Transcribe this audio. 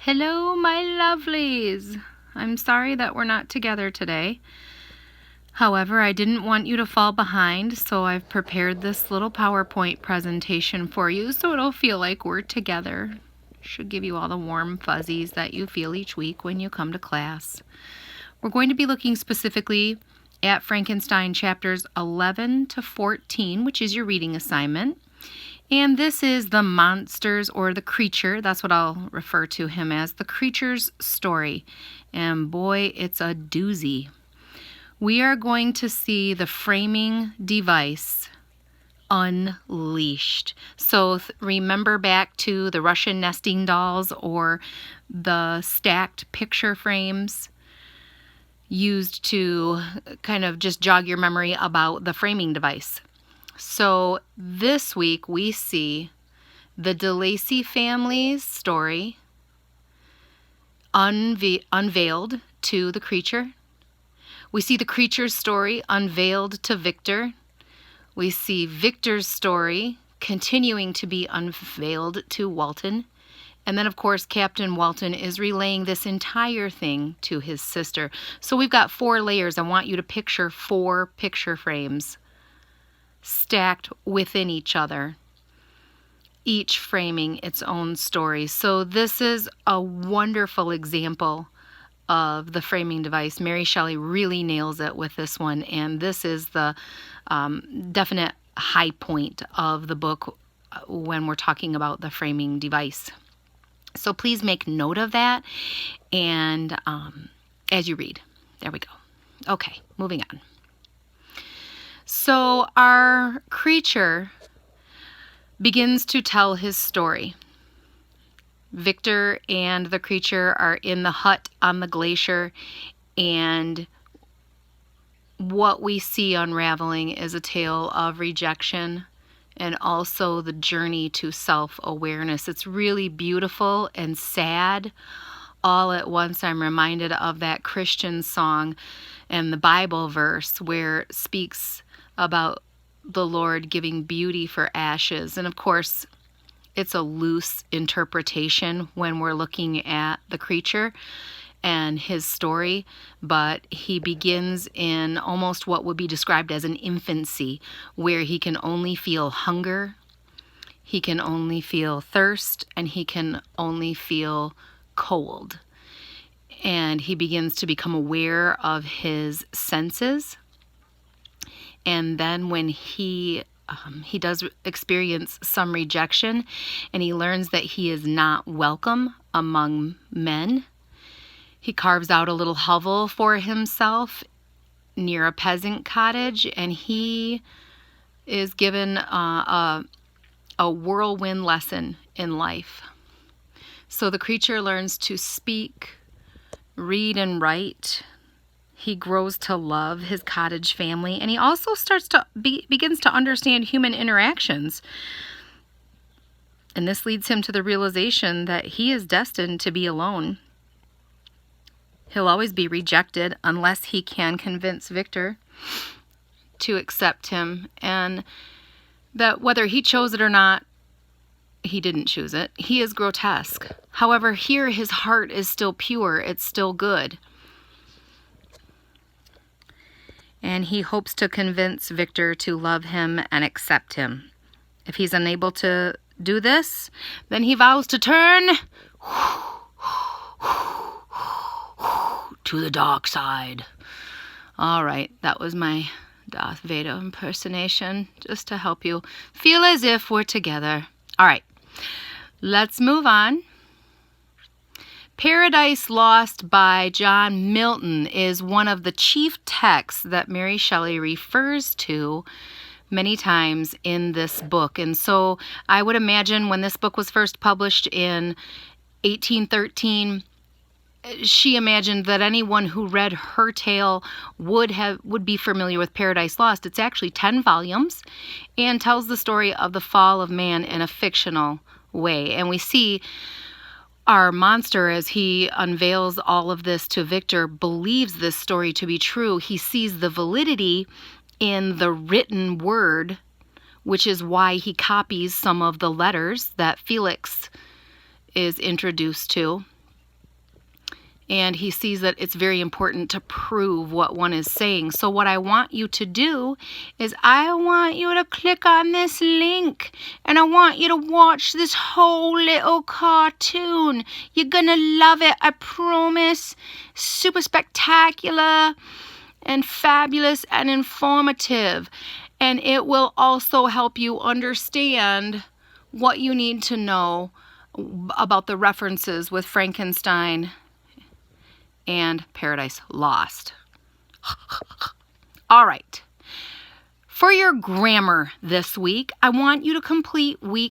Hello, my lovelies. I'm sorry that we're not together today. However, I didn't want you to fall behind, so I've prepared this little PowerPoint presentation for you so it'll feel like we're together. Should give you all the warm fuzzies that you feel each week when you come to class. We're going to be looking specifically at Frankenstein chapters 11 to 14, which is your reading assignment. And this is the monsters or the creature, that's what I'll refer to him as, the creature's story. And boy, it's a doozy. We are going to see the framing device unleashed. So remember back to the Russian nesting dolls or the stacked picture frames used to kind of just jog your memory about the framing device. So this week we see the DeLacy family's story unveiled to the creature. We see the creature's story unveiled to Victor. We see Victor's story continuing to be unveiled to Walton. And then, of course, Captain Walton is relaying this entire thing to his sister. So we've got 4 layers. I want you to picture 4 picture frames stacked within each other, each framing its own story. So this is a wonderful example of the framing device. Mary Shelley really nails it with this one, and this is the definite high point of the book when we're talking about the framing device. So please make note of that and as you read. There we go. Okay, moving on. So our creature begins to tell his story. Victor and the creature are in the hut on the glacier, and what we see unraveling is a tale of rejection and also the journey to self-awareness. It's really beautiful and sad all at once. I'm reminded of that Christian song and the Bible verse where it speaks about the Lord giving beauty for ashes. And of course, it's a loose interpretation when we're looking at the creature and his story, but he begins in almost what would be described as an infancy, where he can only feel hunger, he can only feel thirst, and he can only feel cold. And he begins to become aware of his senses. And then when he does experience some rejection, and he learns that he is not welcome among men, he carves out a little hovel for himself near a peasant cottage, and he is given a whirlwind lesson in life. So the creature learns to speak, read, and write. He grows to love his cottage family, and he also begins to understand human interactions. And this leads him to the realization that he is destined to be alone. He'll always be rejected unless he can convince Victor to accept him, and that whether he chose it or not, he didn't choose it. He is grotesque. However, here his heart is still pure. It's still good. And he hopes to convince Victor to love him and accept him. If he's unable to do this, then he vows to turn to the dark side. All right, that was my Darth Vader impersonation, just to help you feel as if we're together. All right, let's move on. Paradise Lost by John Milton is one of the chief texts that Mary Shelley refers to many times in this book. And so I would imagine when this book was first published in 1813, she imagined that anyone who read her tale would be familiar with Paradise Lost. It's actually 10 volumes and tells the story of the fall of man in a fictional way. And we see our monster, as he unveils all of this to Victor, believes this story to be true. He sees the validity in the written word, which is why he copies some of the letters that Felix is introduced to. and he sees that it's very important to prove what one is saying. So what I want you to do is I want you to click on this link, and I want you to watch this whole little cartoon. You're gonna love it, I promise. Super spectacular and fabulous and informative. And it will also help you understand what you need to know about the references with Frankenstein and Paradise Lost. All right. For your grammar this week, I want you to complete week